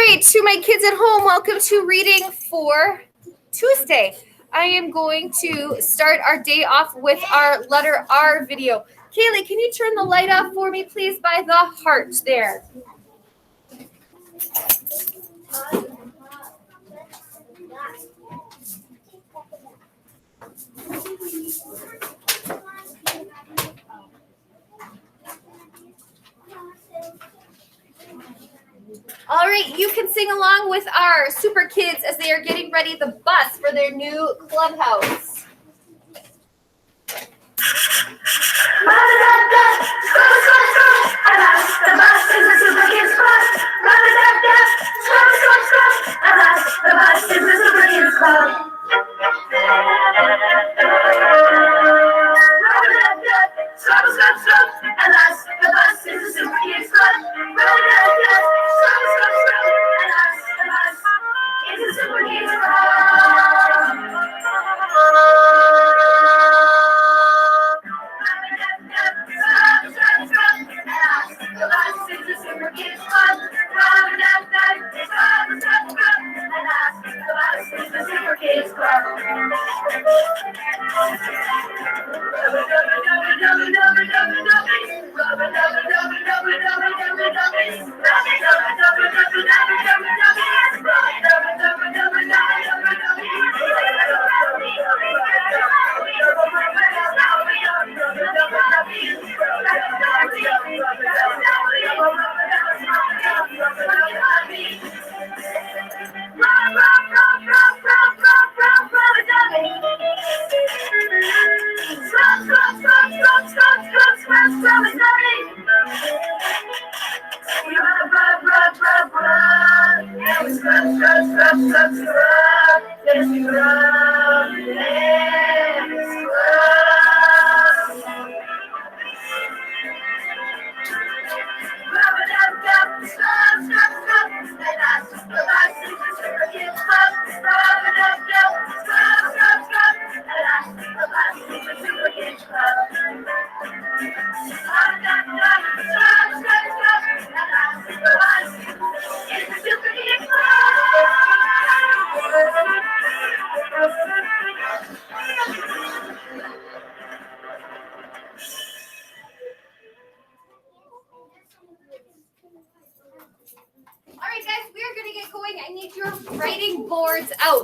right, to my kids at home, welcome to Reading for Tuesday. I am going to start our day off with our letter R video. Kaylee, can you turn the light off for me, please, by the heart there? All right, you can sing along with our super kids as they are getting ready the bus for their new clubhouse. The bus is a super kids bus. The bus is a super kids club. Alas, the bus is a super kids club. Alas, the bus is a super kids club.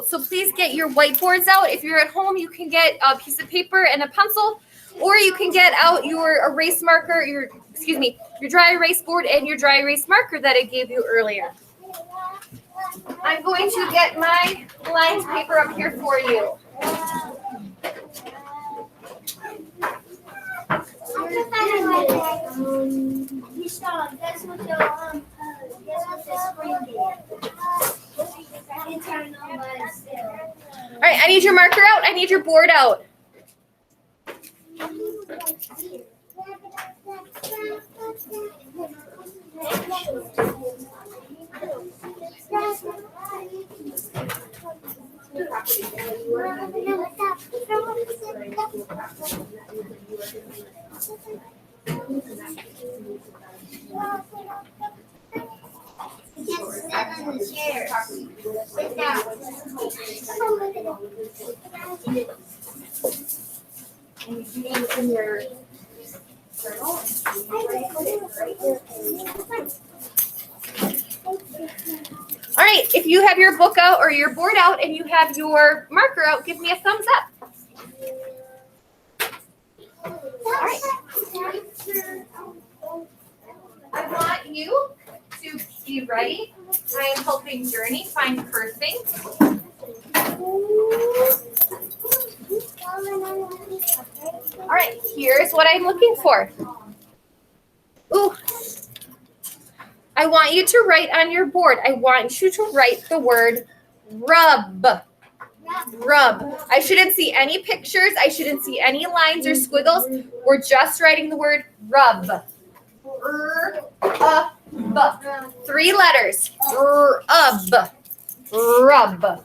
So please get your whiteboards out. If you're at home, you can get a piece of paper and a pencil, or you can get out your erase marker, your dry erase board and your dry erase marker that I gave you earlier. I'm going to get my lined paper up here for you. All right, I need your marker out. I need your board out. All right, if you have your book out or your board out and you have your marker out, give me a thumbs up. All right. I want you to be ready. I am helping Journey find her things. All right, here's what I'm looking for. Ooh. I want you to write on your board. I want you to write the word rub. Rub. I shouldn't see any pictures. I shouldn't see any lines or squiggles. We're just writing the word rub. R-U-B. 3 letters. Rub. Rub.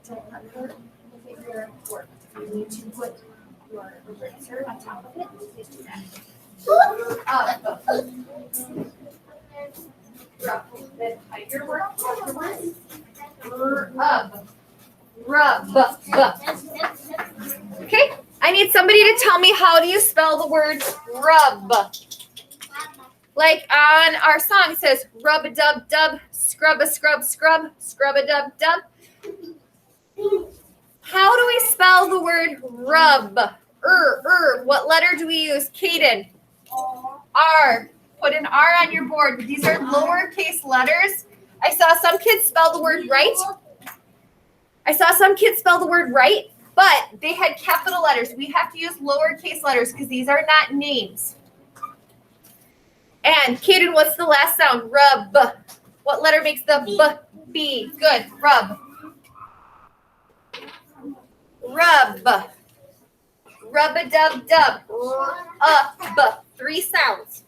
don't let her look at your work. You need to put your eraser on top of it. Please do that. Then hide your work afterwards. Rub. Okay, I need somebody to tell me, how do you spell the word rub? Like on our song, it says rub-a-dub-dub, scrub-a-scrub, scrub-a-dub-dub. How do we spell the word rub? What letter do we use? Kaden. R. Put an R on your board. These are lowercase letters. I saw some kids spell the word right. But they had capital letters. We have to use lowercase letters because these are not names. And Kaden, what's the last sound? Rub. What letter makes the B? Good. Rub. Rub-a-dub-dub. Up. 3 sounds.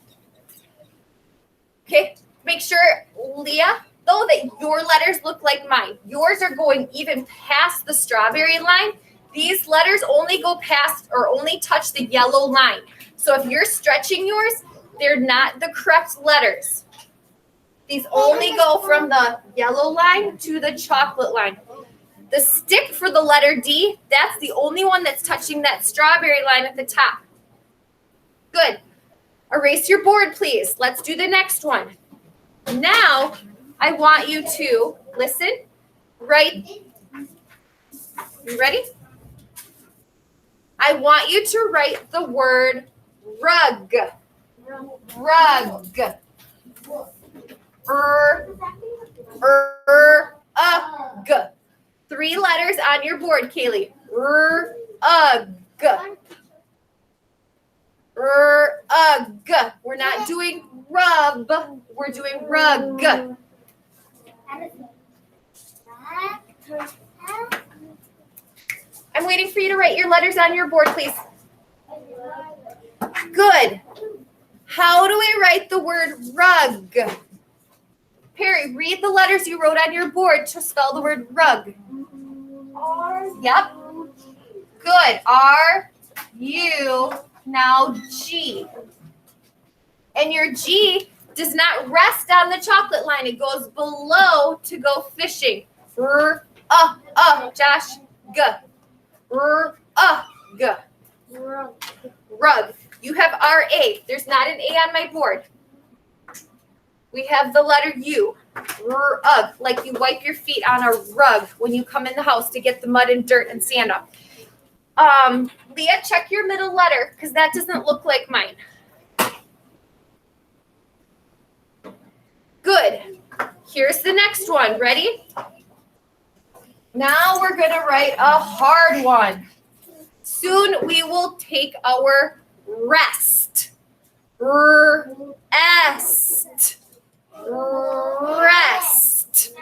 Okay. Make sure, Leah, though, that your letters look like mine. Yours are going even past the strawberry line. These letters only go past or only touch the yellow line. So if you're stretching yours, they're not the correct letters. These only go from the yellow line to the chocolate line. The stick for the letter D, that's the only one that's touching that strawberry line at the top. Good. Erase your board, please. Let's do the next one. Now, I want you to listen, write. You ready? I want you to write the word rug. Rug. Ug. 3 letters on your board, Kaylee. Ug. Ug. We're not doing rub. We're doing rug. I'm waiting for you to write your letters on your board, please. Good. How do we write the word rug? Perry, read the letters you wrote on your board to spell the word rug. R. Yep. Good. R, U, now G. And your G does not rest on the chocolate line. It goes below to go fishing. Josh, G. G. Rug. You have R-A. There's not an A on my board. We have the letter U. Rug. Like you wipe your feet on a rug when you come in the house to get the mud and dirt and sand off. Leah, check your middle letter because that doesn't look like mine. Good. Here's the next one. Ready? Now we're going to write a hard one. Soon we will take our rest. Rest. Rest.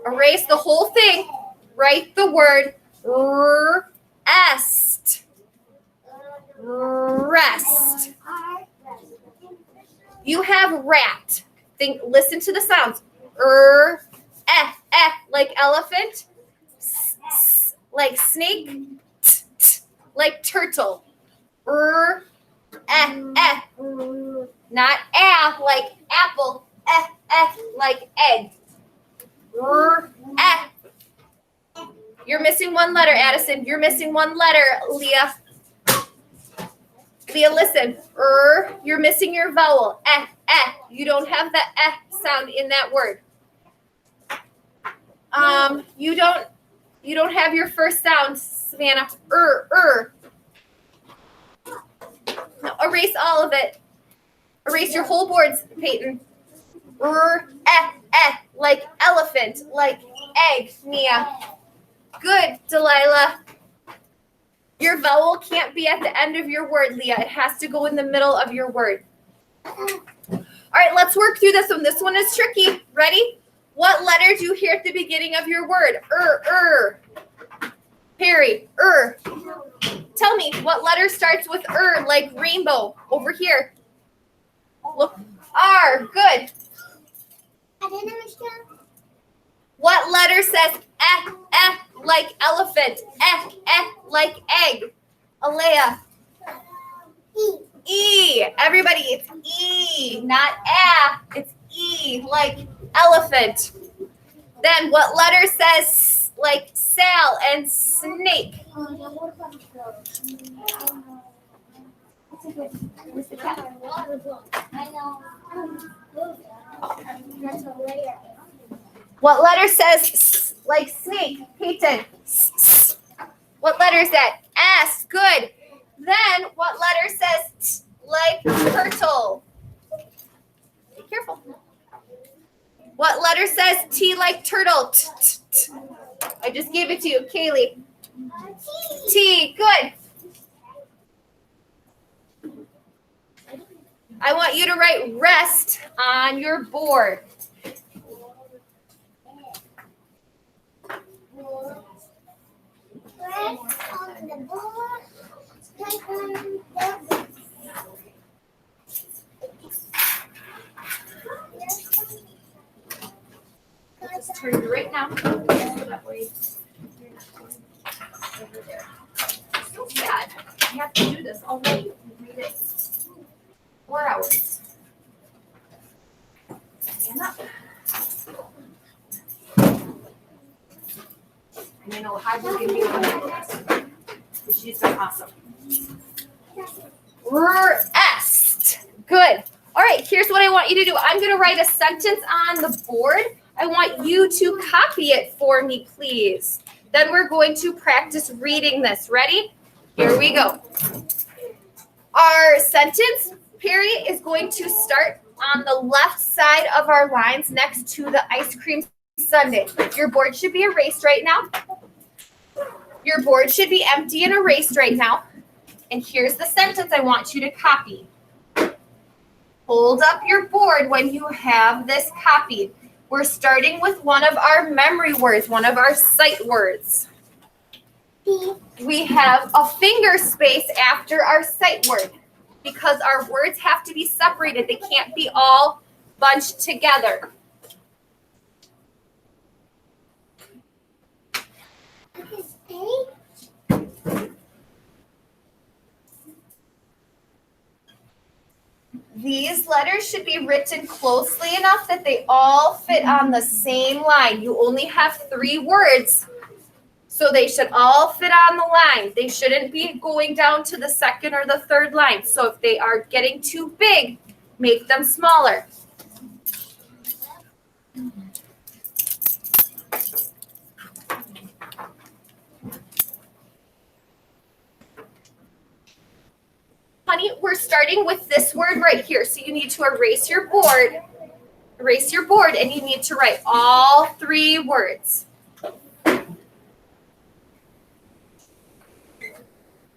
Erase the whole thing. Write the word rest. Rest. You have rat. Listen to the sounds. Like elephant. Like snake. Like turtle. Not like apple. Like egg. You're missing one letter, Addison. You're missing one letter, Leah. Leah, listen. You're missing your vowel. You don't have the sound in that word. You don't have your first sound, Savannah. No, erase all of it. Erase your whole boards, Peyton. Like elephant, like egg, Nia. Good, Delilah. Your vowel can't be at the end of your word, Leah. It has to go in the middle of your word. All right, let's work through this one. This one is tricky. Ready? What letter do you hear at the beginning of your word? Perry, Tell me, what letter starts with like rainbow? Over here. Look, R. Good. I didn't understand. What letter says like elephant. Like egg. Alea. E. Everybody, it's E, not A. It's E, like elephant. Then what letter says like sail and snake? What letter says like snake? Peyton. What letter is that? S. Good. Then what letter says like turtle? Be careful. What letter says T like turtle? I just gave it to you, Kaylee. T. Good. I want you to write rest on your board. Rest on the board. Just turn it right now. So that way you're not going over there. So sad. I have to do this all night and read it 4 hours. Stand up. And I know how to give you one. She's been awesome. Rest. Good. All right, here's what I want you to do. I'm going to write a sentence on the board. I want you to copy it for me, please. Then we're going to practice reading this. Ready? Here we go. Our sentence period is going to start on the left side of our lines next to the ice cream sundae. Your board should be erased right now. Your board should be empty and erased right now. And here's the sentence I want you to copy. Hold up your board when you have this copied. We're starting with one of our memory words, one of our sight words. We have a finger space after our sight word because our words have to be separated. They can't be all bunched together. These letters should be written closely enough that they all fit on the same line. You only have 3 words, so they should all fit on the line. They shouldn't be going down to the 2nd or the 3rd line. So if they are getting too big, make them smaller. Honey, we're starting with this word right here. So you need to erase your board, and you need to write all 3 words.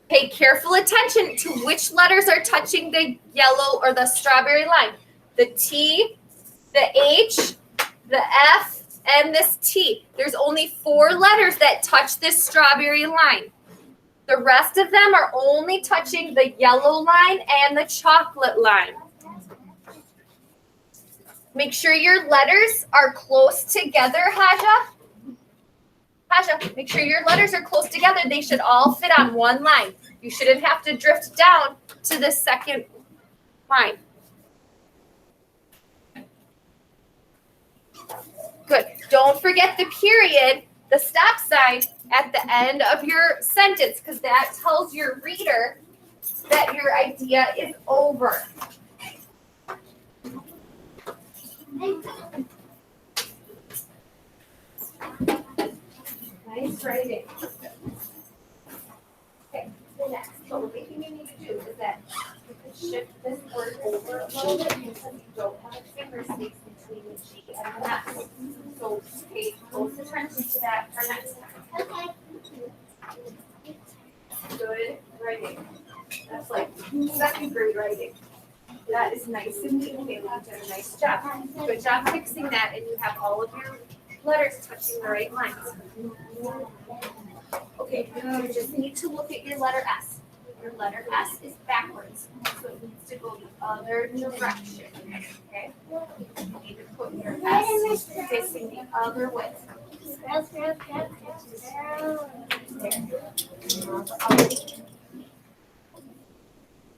Pay careful attention to which letters are touching the yellow or the strawberry line. The T, the H, the F, and this T. There's only 4 letters that touch this strawberry line. The rest of them are only touching the yellow line and the chocolate line. Make sure your letters are close together, Haja. Haja, make sure your letters are close together. They should all fit on one line. You shouldn't have to drift down to the 2nd line. Good. Don't forget the period, the stop sign at the end of your sentence, because that tells your reader that your idea is over. Nice writing. Okay, the next. So the thing you need to do is that you can shift this word over a little bit because you don't have a finger space between the G and the S. So pay close attention to that for next time. Okay. Good writing. That's like 2nd grade writing. That is nice and neat. Okay, you did a nice job. Good job fixing that, and you have all of your letters touching the right lines. Okay, you just need to look at your letter S. Your letter S is backwards, so it needs to go the other direction. Okay? You need to put your S facing the other way.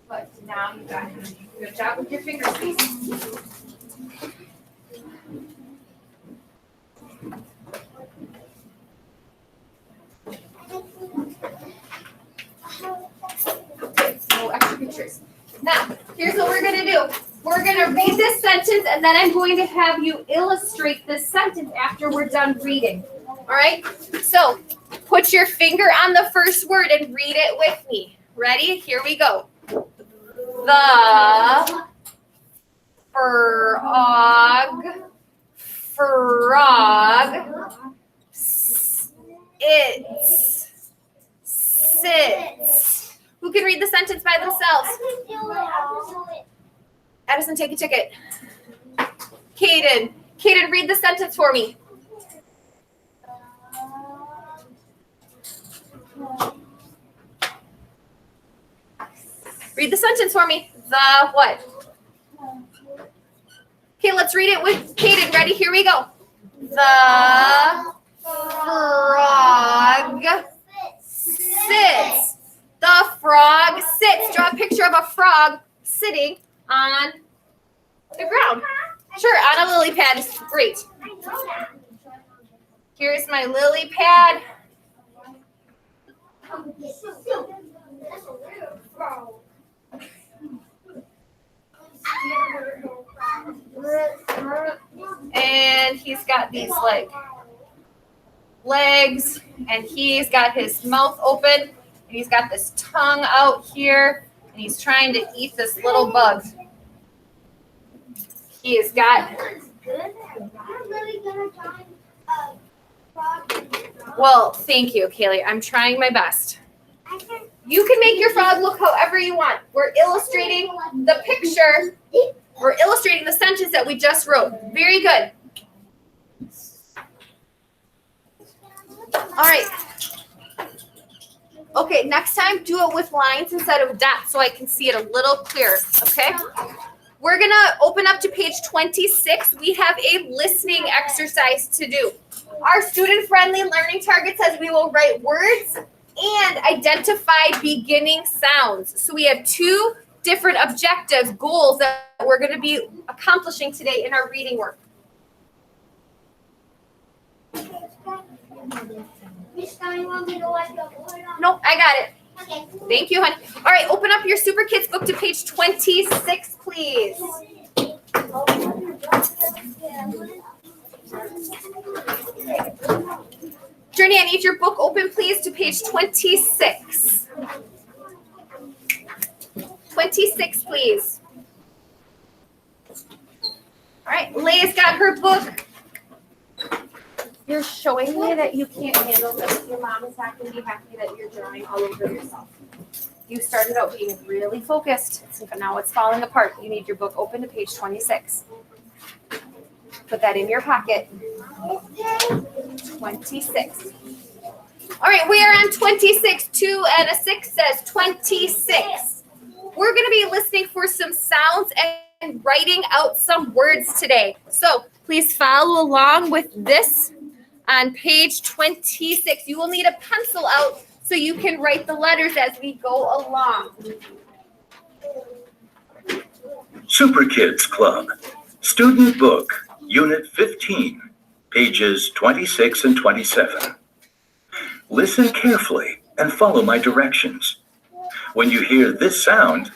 But now you got it. Good job with your fingers, please. No extra pictures. Now, here's what we're gonna do. We're gonna read this sentence and then I'm going to have you illustrate this sentence after we're done reading. All right? So, put your finger on the first word and read it with me. Ready? Here we go. The frog it sits. Who can read the sentence by themselves? Addison, take a ticket. Kaden, read the sentence for me. Read the sentence for me. The what? Okay, let's read it with Kaden. Ready? Here we go. The frog sits. The frog sits. Draw a picture of a frog sitting on the ground. Sure, on a lily pad. Great. Here's my lily pad. And he's got these like legs, and he's got his mouth open, and he's got this tongue out here, and he's trying to eat this little bug. He has got. Well, thank you, Kaylee. I'm trying my best. You can make your frog look however you want. We're illustrating the picture. We're illustrating the sentence that we just wrote. Very good. All right. Okay, next time do it with lines instead of dots so I can see it a little clearer, okay? We're going to open up to page 26. We have a listening exercise to do. Our student-friendly learning target says we will write words and identify beginning sounds. So we have two different objectives, goals that we're going to be accomplishing today in our reading work. Nope, I got it. Okay. Thank you, honey. All right, open up your Super Kids book to page 26, please. Journey, I need your book open, please, to page 26. 26, please. All right, Leia's got her book. You're showing me that you can't handle this. Your mom is not going to be happy that you're drawing all over yourself. You started out being really focused, but now it's falling apart. You need your book open to page 26. Put that in your pocket. 26. All right, we are on 26. 2 and a 6 says 26. We're going to be listening for some sounds and writing out some words today. So please follow along with this on page 26. You will need a pencil out so you can write the letters as we go along. Super Kids Club, Student Book, Unit 15, pages 26 and 27. Listen carefully and follow my directions. When you hear this sound,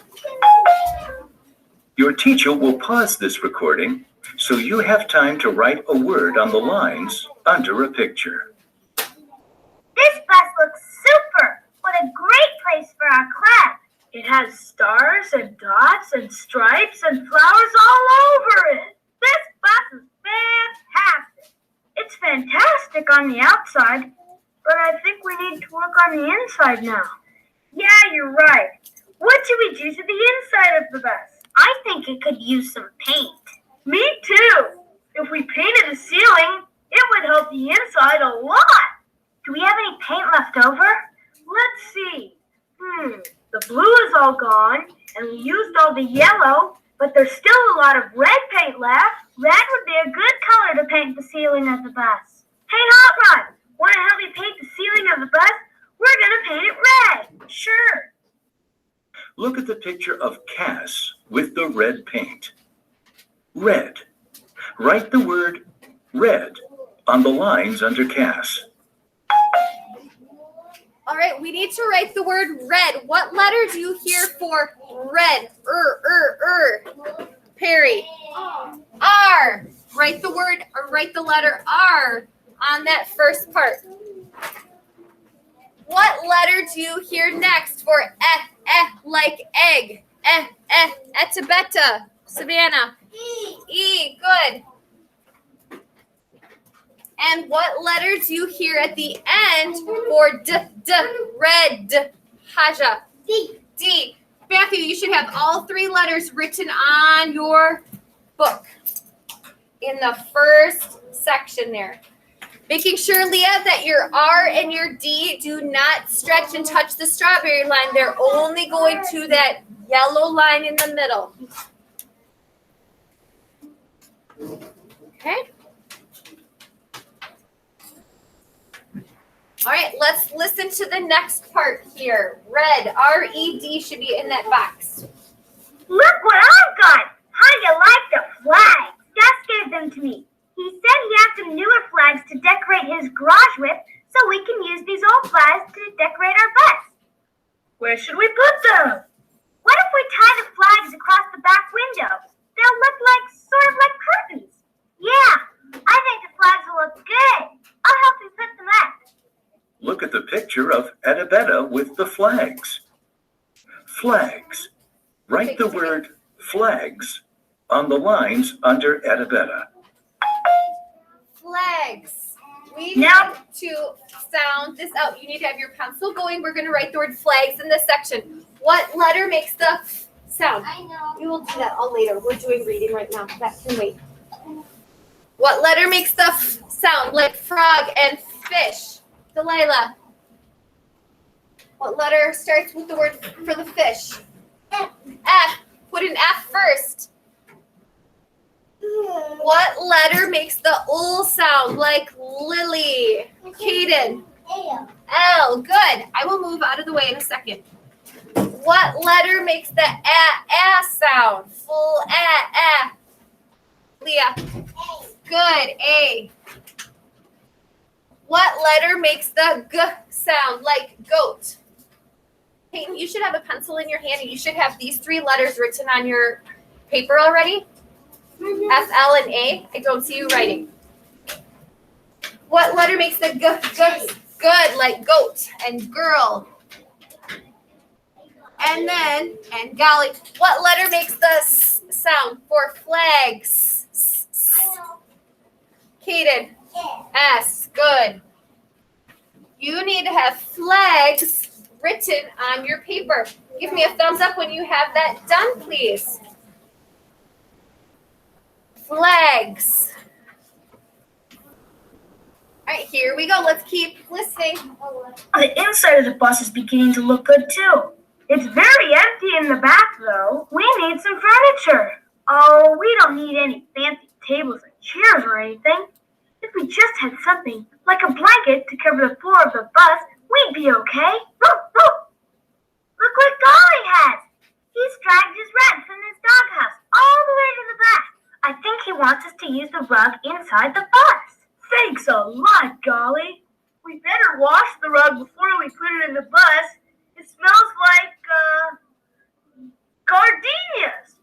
your teacher will pause this recording so you have time to write a word on the lines under a picture. This bus looks super. What a great place for our class. It has stars and dots and stripes and flowers all over it. This bus is fantastic. It's fantastic on the outside, but I think we need to work on the inside now. Yeah, you're right. What should we do to the inside of the bus? I think it could use some paint. Me too. If we painted the ceiling, it would help the inside a lot. Do we have any paint left over? Let's see. The blue is all gone, and we used all the yellow, but there's still a lot of red paint left. Red would be a good color to paint the ceiling of the bus. Hey, Hot Rod, want to help me paint the ceiling of the bus? We're going to paint it red. Look at the picture of Cass with the red paint. Red. Write the word red on the lines under Cass. All right, we need to write the word red. What letter do you hear for red? Perry. R. Write the word or write the letter R on that first part. What letter do you hear next for like egg? Etabeta. Savannah. E. Good. And what letter do you hear at the end for red? Haja. D. Matthew, you should have all three letters written on your book in the first section there. Making sure, Leah, that your R and your D do not stretch and touch the strawberry line. They're only going to that yellow line in the middle. Okay. All right, let's listen to the next part here. Red, R-E-D should be in that box. Look what I've got! How do you like the flags? Gus gave them to me. He said he has some newer flags to decorate his garage with, so we can use these old flags to decorate our bus. Where should we put them? What if we tie the flags across the back window? They'll look sort of like curtains. Yeah, I think the flags will look good. I'll help you put them up. Look at the picture of Etabeta with the flags. Flags. Write the word flags on the lines under Etabeta. Flags. We Now- need to sound this out. You need to have your pencil going. We're going to write the word flags in this section. What letter makes the sound? I know. We will do that all later. We're doing reading right now. That can wait. What letter makes the sound like frog and fish? Delilah. What letter starts with the word for the fish? F. Put an F first. What letter makes the L sound like lily? Kaden. L. Good. I will move out of the way in a second. What letter makes the A sound? Full A. Leah. Good. A. What letter makes the G sound like goat? Peyton, you should have a pencil in your hand and you should have these three letters written on your paper already. F, L, and A. I don't see you writing. What letter makes the G good like goat and girl? And then, and golly, what letter makes the S sound for flags? Kaden. S. Good. You need to have flags written on your paper. Give me a thumbs up when you have that done, please. Flags. All right, here we go. Let's keep listening. The inside of the bus is beginning to look good too. It's very empty in the back though. We need some furniture. Oh, we don't need any fancy tables and chairs or anything. If we just had something like a blanket to cover the floor of the bus, we'd be okay. Look what Golly has. He's dragged his rug from his doghouse all the way to the back. I think he wants us to use the rug inside the bus. Thanks a lot, Golly. We better wash the rug before we put it in the bus. It smells like, gardenias.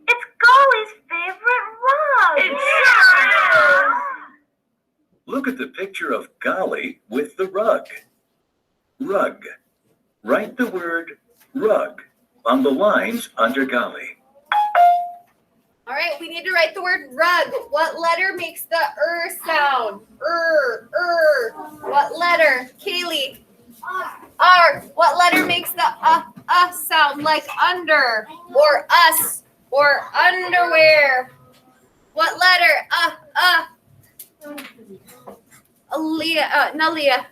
It's Golly's favorite rug. It sure is. Look at the picture of Golly with the rug. Rug. Write the word rug on the lines under Golly. All right, we need to write the word rug. What letter makes the sound? What letter? Kaylee. R. What letter makes the sound like under or us or underwear? What letter? Leah. No, Leah.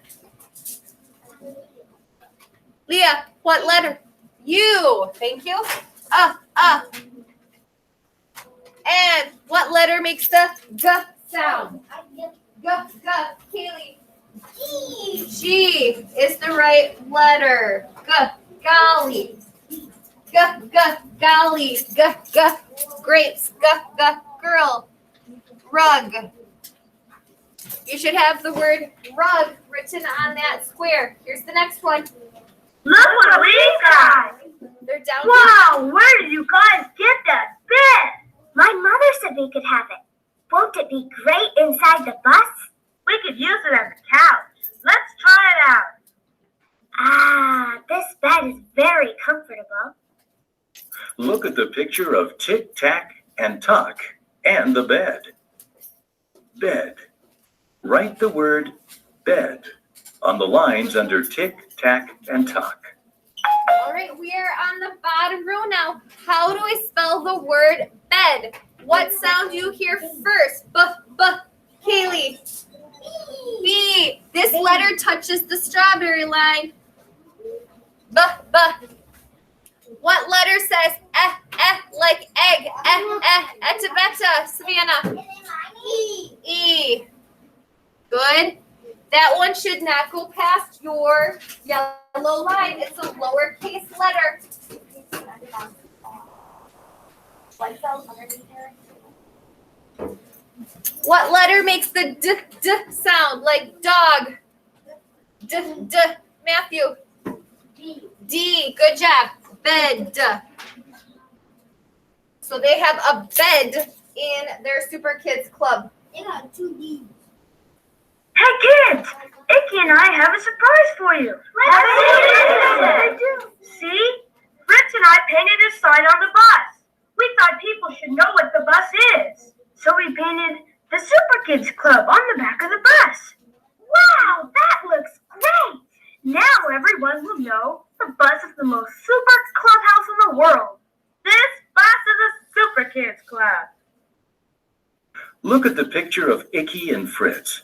Leah, what letter? U. Thank you. And what letter makes the G sound? G. Kaylee. G is the right letter. G. golly. Golly. Grapes. Girl. Rug. You should have the word rug written on that square. Here's the next one. Look what we got! They're down. Wow, where did you guys get that bed? My mother said we could have it. Won't it be great inside the bus? We could use it as a couch. Let's try it out. Ah, this bed is very comfortable. Look at the picture of Tic Tac and Tock and the bed. Bed. Write the word bed on the lines under Tic Tac and Tock. All right, we are on the bottom row now. How do I spell the word bed? What sound do you hear first? Kaylee. B. This letter touches the strawberry line. B. What letter says like egg? Etabeta, Savannah. E. Good. That one should not go past your yellow line. It's a lowercase letter. What letter makes the d sound like dog? D. Matthew. D. Good job. Bed. So they have a bed in their Super Kids Club. It got 2 D's. Hey kids, Icky and I have a surprise for you. See? Fritz and I painted a sign on the bus. We thought people should know what the bus is. So we painted the Super Kids Club on the back of the bus. Wow, that looks great. Now everyone will know the bus is the most super clubhouse in the world. This bus is a Super Kids Club. Look at the picture of Icky and Fritz.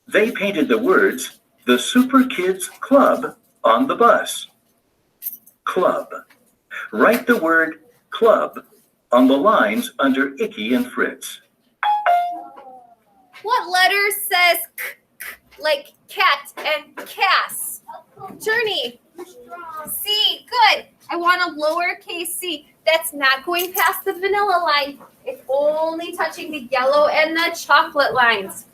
They painted the words, the Super Kids Club, on the bus. Club. Write the word club on the lines under Icky and Fritz. What letter says k like cat and Cass? Journey. C. Good. I want a lowercase c. That's not going past the vanilla line. It's only touching the yellow and the chocolate lines.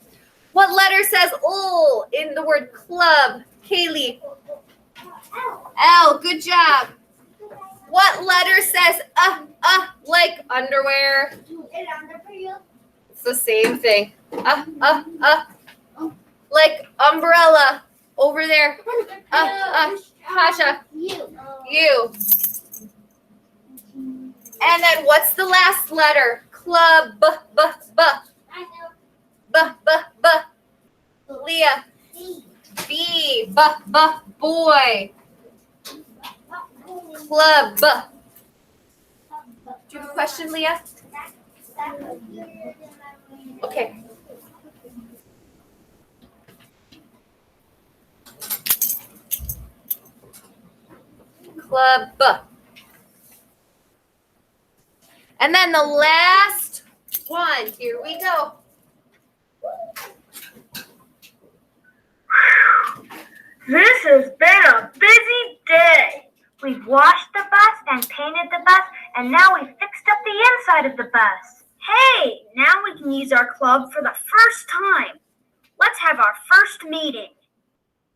What letter says ol in the word club? Kaylee. L. Good job. What letter says like underwear? It's the same thing. Like umbrella over there. Pasha. You. And then what's the last letter? Club. Leah. B. Boy. Club. Do you have a question, Leah? Okay. Club. And then the last one. Here we go. This has been a busy day. We've washed the bus and painted the bus, and now we've fixed up the inside of the bus. Hey, now we can use our club for the first time. Let's have our first meeting.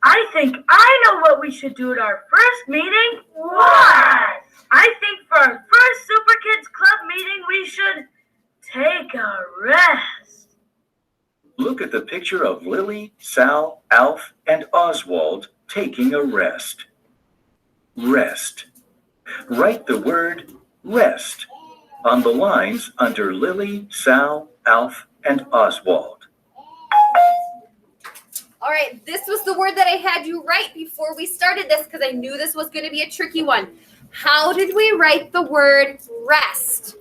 I think I know what we should do at our first meeting. What? I think for our first Super Kids Club meeting, we should take a rest. Look at the picture of Lily, Sal, Alf, and Oswald taking a rest. Rest. Write the word rest on the lines under Lily, Sal, Alf, and Oswald. All right, this was the word that I had you write before we started this because I knew this was going to be a tricky one. How did we write the word rest?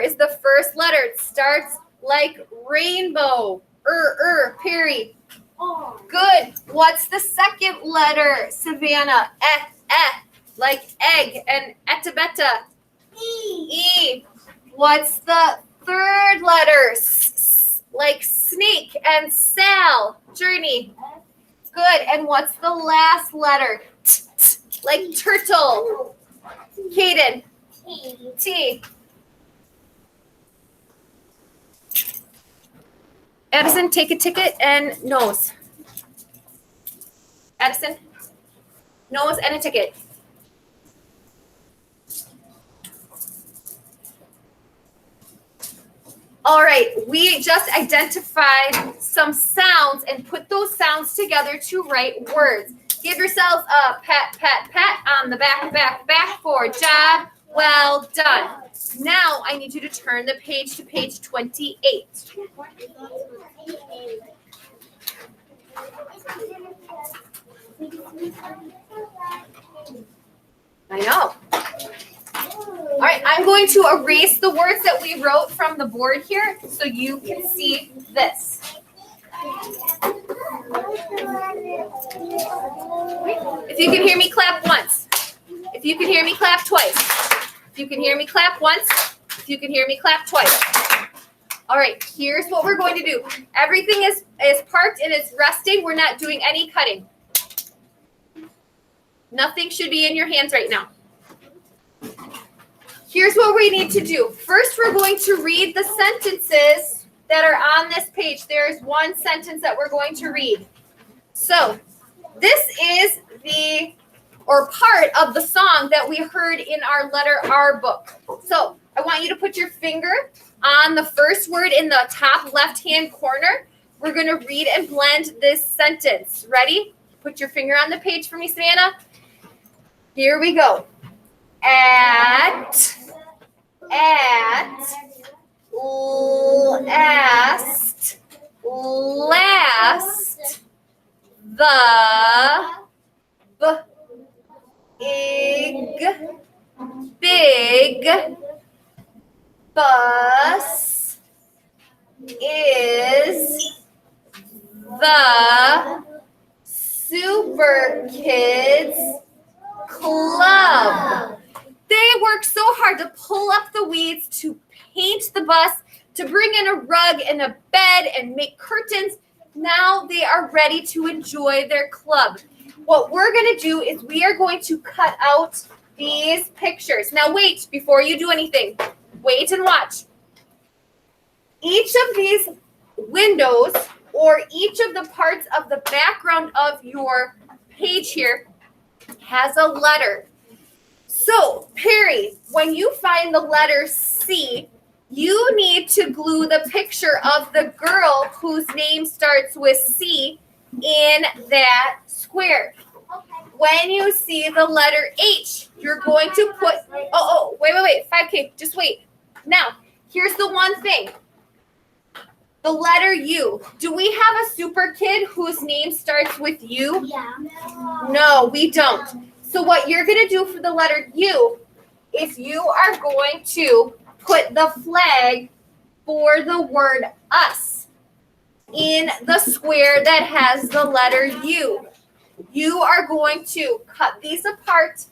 Is the first letter. It starts like rainbow. Perry. Good. What's the second letter, Savannah? Like egg and etabeta. E. What's the third letter? Like snake and Sal. Journey. Good. And what's the last letter? Like turtle. Kaden. T. Addison, take a ticket and nose. Addison, nose and a ticket. All right, we just identified some sounds and put those sounds together to write words. Give yourselves a pat, pat, pat on the back, back, back for job well done. Now I need you to turn the page to page 28. I know. All right, I'm going to erase the words that we wrote from the board here so you can see this. If you can hear me, clap once. If you can hear me, clap twice. If you can hear me, clap once. If you can hear me, clap twice. All right, here's what we're going to do. Everything is parked and it's resting. We're not doing any cutting. Nothing should be in your hands right now. Here's what we need to do. First, we're going to read the sentences that are on this page. There's one sentence that we're going to read. So this is part of the song that we heard in our letter R book. So I want you to put your finger on the first word in the top left-hand corner. We're going to read and blend this sentence. Ready? Put your finger on the page for me, Savannah. Here we go. At, last, the big bus is the Super Kids Club. They worked so hard to pull up the weeds, to paint the bus, to bring in a rug and a bed and make curtains. Now they are ready to enjoy their club. What we're going to do is we are going to cut out these pictures. Now wait, before you do anything, wait and watch. Each of these windows or each of the parts of the background of your page here has a letter. So, Perry, when you find the letter C, you need to glue the picture of the girl whose name starts with C in that square. When you see the letter H, you're going to put, wait, 5K, just wait. Now, here's the one thing. The letter U. Do we have a super kid whose name starts with U? Yeah. No, we don't. So what you're going to do for the letter U is you are going to put the flag for the word us in the square that has the letter U. You are going to cut these apart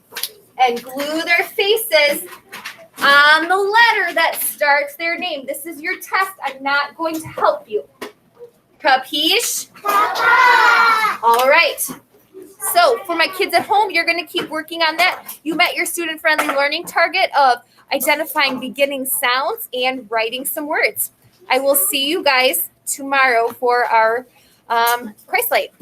and glue their faces on the letter that starts their name. This is your test. I'm not going to help you. Capiche? All right. So for my kids at home, you're going to keep working on that. You met your student-friendly learning target of identifying beginning sounds and writing some words. I will see you guys tomorrow for our Christ Light.